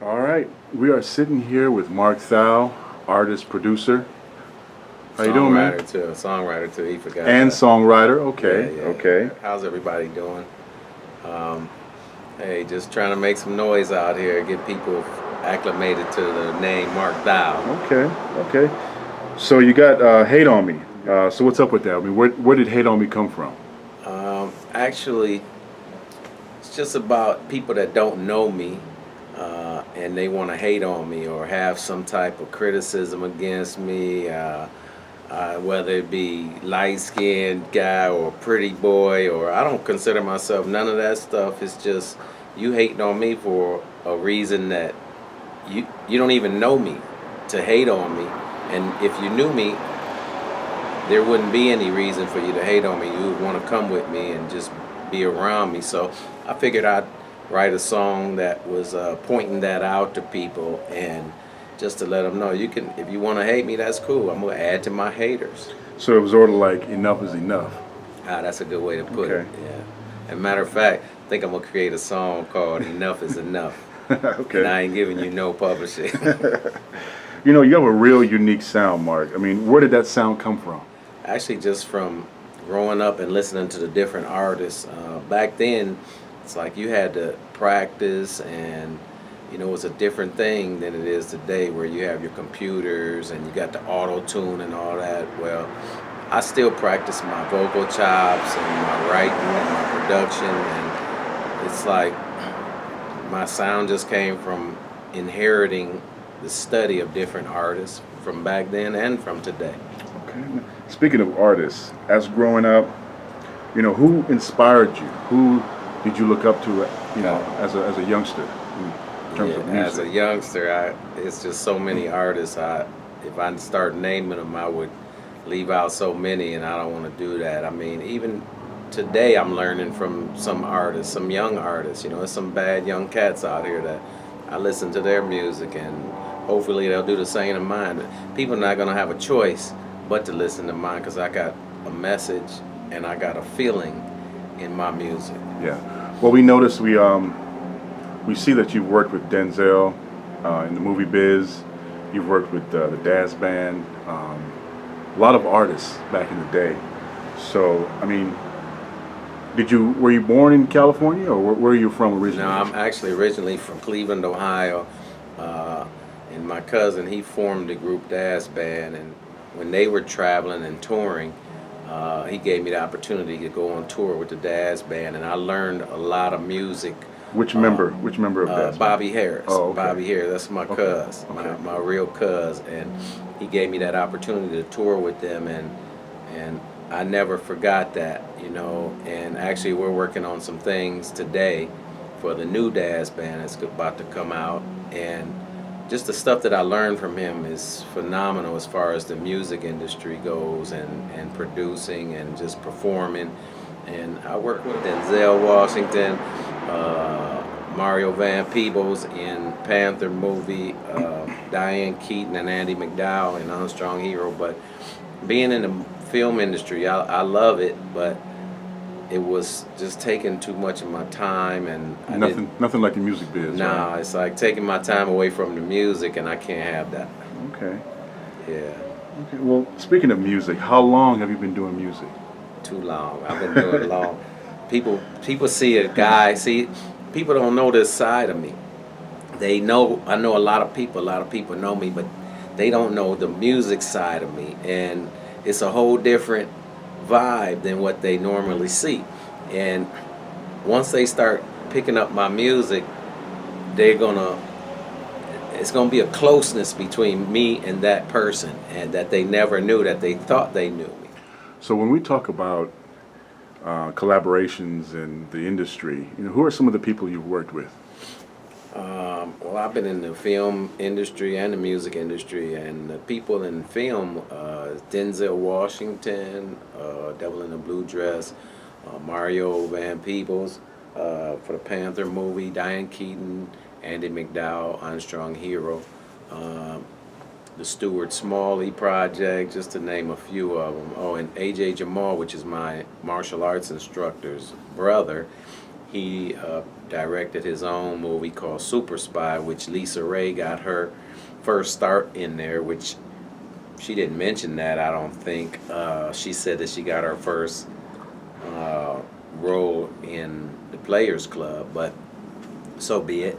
All right, we are sitting here with Marc Thou, artist, producer. How you doing, man? Songwriter too. He forgot And that. songwriter. Yeah, Okay, yeah, yeah. okay, How's everybody doing? Um, hey, just trying to make some noise out here, get people acclimated to the name Marc Thou. okay, okay. So you got "Hate on Me." So what's up with that? I mean, where did "Hate on Me" come from? Actually, it's just about people that don't know me, and they want to hate on me or have some type of criticism against me. Whether it be light skinned guy or pretty boy, or I don't consider myself none of that stuff. It's just you hating on me for a reason that you don't even know me to hate on me. And if you knew me, there wouldn't be any reason for you to hate on me. You would want to come with me and just be around me. So I figured I'd write a song that was pointing that out to people and just to let them know you can, if you want to hate me, that's cool. I'm gonna add to my haters. So it was sort of like enough is enough. Ah, that's a good way to put it. Okay, Yeah. As a matter of fact, I think I'm gonna create a song called "Enough Is Enough," and okay. I ain't giving you no publishing. You know, you have a real unique sound, Mark. I mean, where did that sound come from? Actually, just from growing up and listening to the different artists. Back then, it's like you had to practice, and it's a different thing than it is today, where you have your computers and you got the auto tune and all that. Well, I still practice my vocal chops and my writing and my production, and it's like my sound just came from inheriting the study of different artists from back then and from today. Okay. Speaking of artists, as growing up, who inspired you? Who did you look up to, as a youngster in terms Yeah, of as a music? youngster, it's just so many artists. If I start naming them, I would leave out so many, and I don't want to do that. I mean, even today, I'm learning from some artists, some young artists. There's some bad young cats out here that I listen to their music, and hopefully they'll do the same to mine. People are not gonna have a choice but to listen to mine because I got a message and I got a feeling in my music. Yeah. Well, we see that you've worked with Denzel in the movie biz. You've worked with the Daz Band, a lot of artists back in the day. So, I mean, were you born in California, or where are you from No, originally? I'm actually originally from Cleveland, Ohio, uh, and my cousin he formed the group Daz Band, and when they were traveling and touring, he gave me the opportunity to go on tour with the Daz Band, and I learned a lot of music. Which Uh, member? Which member of Daz Band? Bobby Harris. Oh, okay. Bobby Harris, that's my Okay. cuz, Okay. my real cuz, and he gave me that opportunity to tour with them, and I never forgot that, And actually, we're working on some things today for the new Daz Band that's about to come out, and just the stuff that I learned from him is phenomenal as far as the music industry goes, and producing and just performing. And I work with Denzel Washington, Mario Van Peebles in Panther movie, Diane Keaton and Andy McDowell in Unstrung Hero. But being in the film industry, I love it, but it was just taking too much of my time, and I didn't. Nothing like the music biz, right? Nah, it's like taking my time away from the music, and I can't have that. Okay. Yeah, Okay. Well, speaking of music, how long have you been doing music? too long. I've been doing it long. People see a guy. See, people don't know this side of me. They know I know a lot of people. A lot of people know me, but they don't know the music side of me, and it's a whole different vibe than what they normally see. And once they start picking up my music, they're gonna it's gonna be a closeness between me and that person, and that they never knew, that they thought they knew me. So when we talk about collaborations in the industry, who are some of the people you've worked with? Well, I've been in the film industry and the music industry, and the people in film, Denzel Washington, Devil in a Blue Dress, Mario Van Peebles for the Panther movie, Diane Keaton, Andy McDowell, Unstrung Hero, um, the Stuart Smalley Project, just to name a few of them. Oh, and AJ Jamal, which is my martial arts instructor's brother, he directed his own movie called Super Spy, which Lisa Ray got her first start in there, which she didn't mention that, I don't think. She said that she got her first role in the Players Club, but so be it.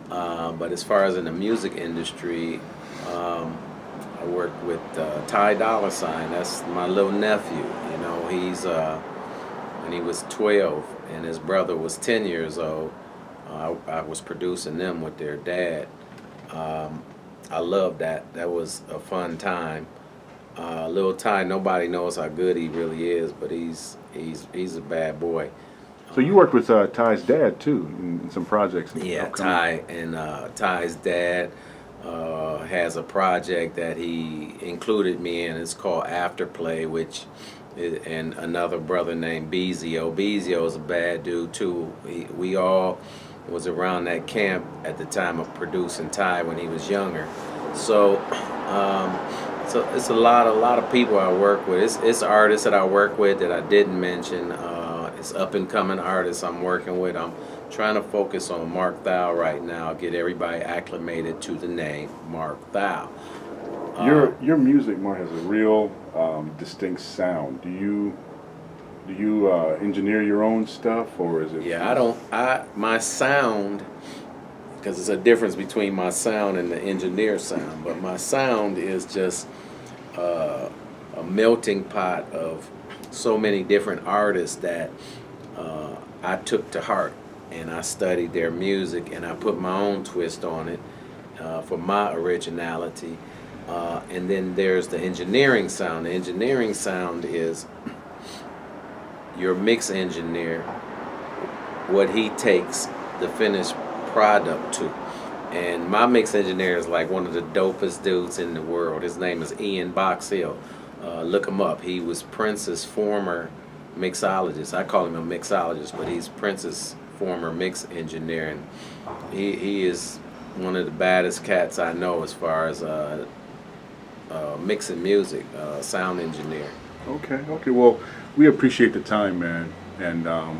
But as far as in the music industry, I work with Ty Dolla Sign. That's my little nephew. You know, he's when he was 12 and his brother was 10 years old. I was producing them with their dad. I love that. That was a fun time. Little Ty, nobody knows how good he really is, but he's a bad boy. So you worked with Ty's dad too in some projects. Yeah, upcoming. Ty and Ty's dad has a project that he included me in. It's called Afterplay, and another brother named Bezio. Bezio is a bad dude too. We all was around that camp at the time of producing Ty when he was younger. So it's a lot of people I work with. It's artists that I work with that I didn't mention. It's up and coming artists I'm working with. I'm trying to focus on Marc Thou right now. Get everybody acclimated to the name Marc Thou. Your music, Mark, has a real distinct sound. Do you engineer your own stuff, or is it? Yeah, my sound, because there's a difference between my sound and the engineer sound, but my sound is just a melting pot of so many different artists that I took to heart, and I studied their music and I put my own twist on it for my originality. And then there's the engineering sound. The engineering sound is your mix engineer, what he takes the finished product to. And my mix engineer is like one of the dopest dudes in the world. His name is Ian Boxhill. Look him up. He was Prince's former mixologist. I call him a mixologist, but he's Prince's former mix engineer. And he is one of the baddest cats I know as far as mixing music, sound engineer. Okay. Well, we appreciate the time, man, and I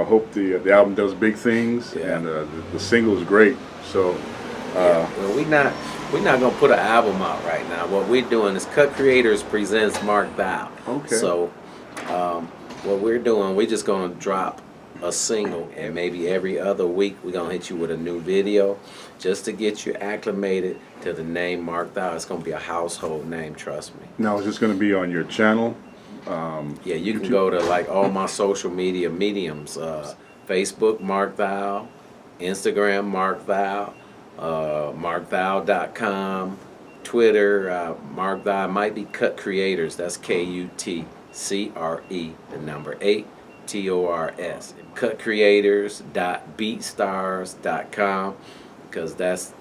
hope the album does big things, Yeah. and the single is great. So, Well, we're not gonna put an album out right now. What we're doing is Cut Creators presents Marc Thou. Okay. So, what we're doing, we're just gonna drop a single, and maybe every other week we're gonna hit you with a new video, just to get you acclimated to the name Marc Thou. It's gonna be a household name, trust me. now is this going to be on your channel? Yeah, you can YouTube? go to like all my social media mediums, Facebook Marc Thou, Instagram Marc Thou, marcthou.com, Twitter Marc Thou. Might be Cut Creators. That's KUTCRE, the number 8 TORS. Cutcreators.beatstars.com, because that's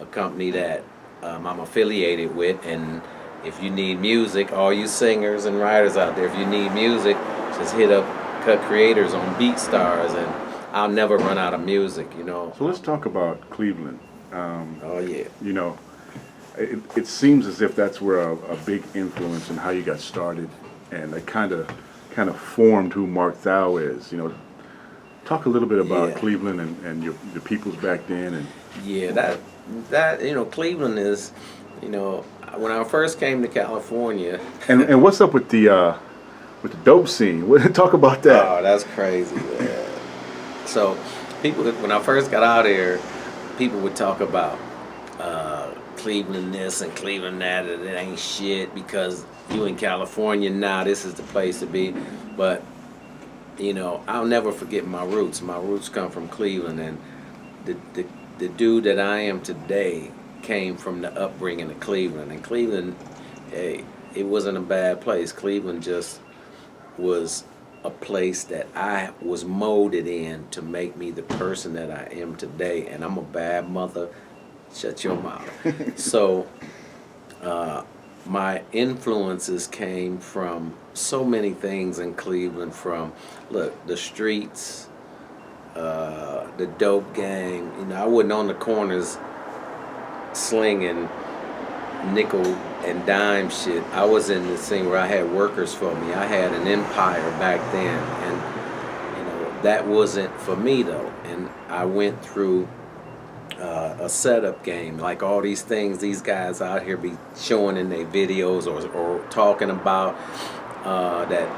a company that I'm affiliated with. And if you need music, all you singers and writers out there, if you need music, just hit up Cut Creators on BeatStars, and I'll never run out of music, So let's talk about Cleveland. Oh yeah. It seems as if that's where a big influence in how you got started, and it kind of formed who Marc Thou is. Talk a little bit about Yeah. Cleveland and the peoples back then. And Yeah, that Cleveland is, when I first came to California. and what's up with the dope scene? Talk about that. Oh, that's crazy, man. So, people, when I first got out here, people would talk about Cleveland this and Cleveland that, and it ain't shit because you in California now, this is the place to be. But, I'll never forget my roots. My roots come from Cleveland, and the dude that I am today came from the upbringing of Cleveland. And Cleveland, hey, it wasn't a bad place. Cleveland just was a place that I was molded in to make me the person that I am today. And I'm a bad mother. Shut your mouth. So my influences came from so many things in Cleveland, from, look, the streets, the dope game. I wasn't on the corners slinging nickel and dime shit. I was in the scene where I had workers for me. I had an empire back then, and that wasn't for me though, and I went through a setup game, like all these things these guys out here be showing in their videos or talking about, that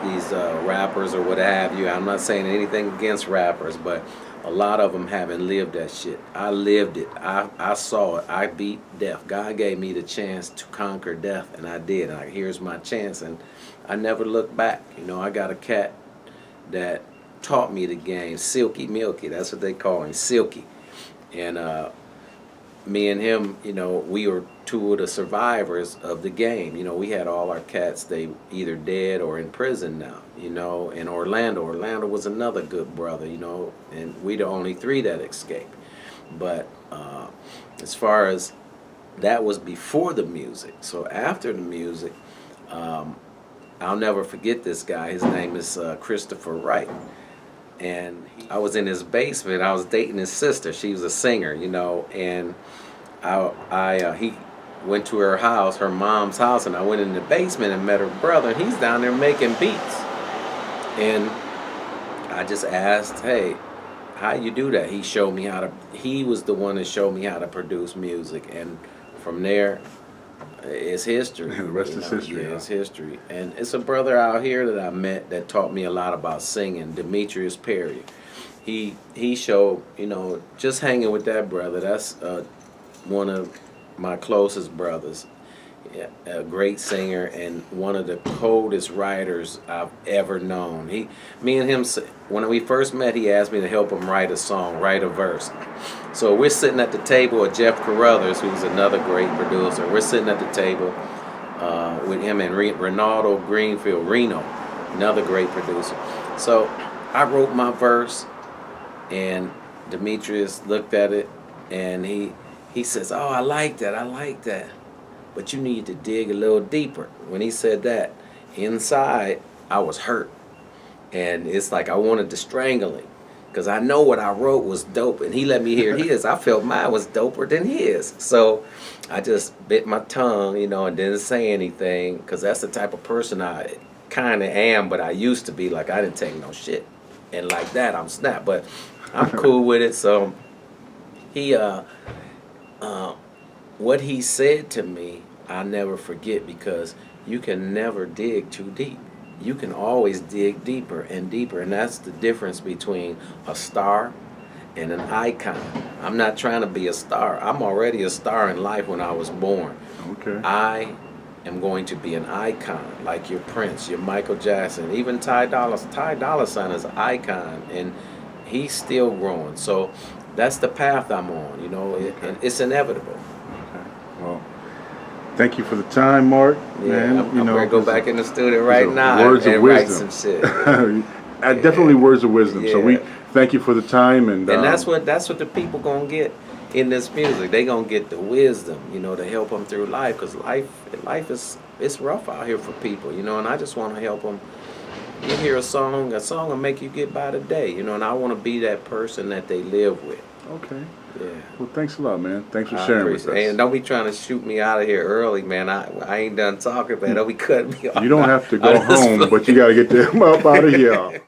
these rappers or what have you. I'm not saying anything against rappers, but a lot of them haven't lived that shit. I lived it. I saw it. I beat death. God gave me the chance to conquer death, and I did. And here's my chance, and I never looked back. You know, I got a cat that taught me the game, Silky Milky. That's what they call him, Silky. And me and him, you know, we were two of the survivors of the game. You know, we had all our cats, they either dead or in prison now, you know. And Orlando was another good brother, you know, and we the only three that escaped. But as far as that was before the music. So after the music, I'll never forget this guy. His name is Christopher Wright. And I was in his basement. I was dating his sister. She was a singer, you know, and he went to her house, her mom's house, and I went in the basement and met her brother, and he's down there making beats. And I just asked, hey, how you do that? He showed me how to, he was the one that showed me how to produce music, and from there, it's history. The rest is history. Yeah, it's history. And it's a brother out here that I met that taught me a lot about singing, Demetrius Perry. He showed, you know, just hanging with that brother, that's one of my closest brothers. Yeah, a great singer and one of the coldest writers I've ever known. Me and him, when we first met, he asked me to help him write a song, write a verse. So we're sitting at the table with Jeff Carruthers, who's another great producer. We're sitting at the table with him and Ronaldo Greenfield, Reno, another great producer. So I wrote my verse, and Demetrius looked at it, and he says, "Oh, I like that. But you need to dig a little deeper." When he said that, inside, I was hurt. And it's like I wanted to strangle him. Because I know what I wrote was dope. And he let me hear his. I felt mine was doper than his. So I just bit my tongue, you know, and didn't say anything. Because that's the type of person I kind of am. But I used to be. Like, I didn't take no shit. And like that, I'm snapped. But I'm cool with it. So what he said to me, I'll never forget, because you can never dig too deep. You can always dig deeper and deeper, and that's the difference between a star and an icon. I'm not trying to be a star. I'm already a star in life when I was born. Okay. I am going to be an icon, like your Prince, your Michael Jackson, even Ty Dolla $ign is an icon, and he's still growing. So that's the path I'm on, you know, and it's inevitable. Okay. Well, thank you for the time, Mark. Yeah, man. I'm going to go back in the studio right now words and of write wisdom. some shit. Definitely words of wisdom. Yeah. So we thank you for the time, and that's what the people gonna get in this music. They gonna get the wisdom, you know, to help them through life. Cause life is it's rough out here for people, you know. And I just want to help them. You hear a song will make you get by the day, you know. And I want to be that person that they live with. Okay. Yeah. Well, thanks a lot, man. Thanks for sharing with us. And don't be trying to shoot me out of here early, man. I ain't done talking, man. Don't be cutting me off. You don't have to go home, but you got to get them up out of here.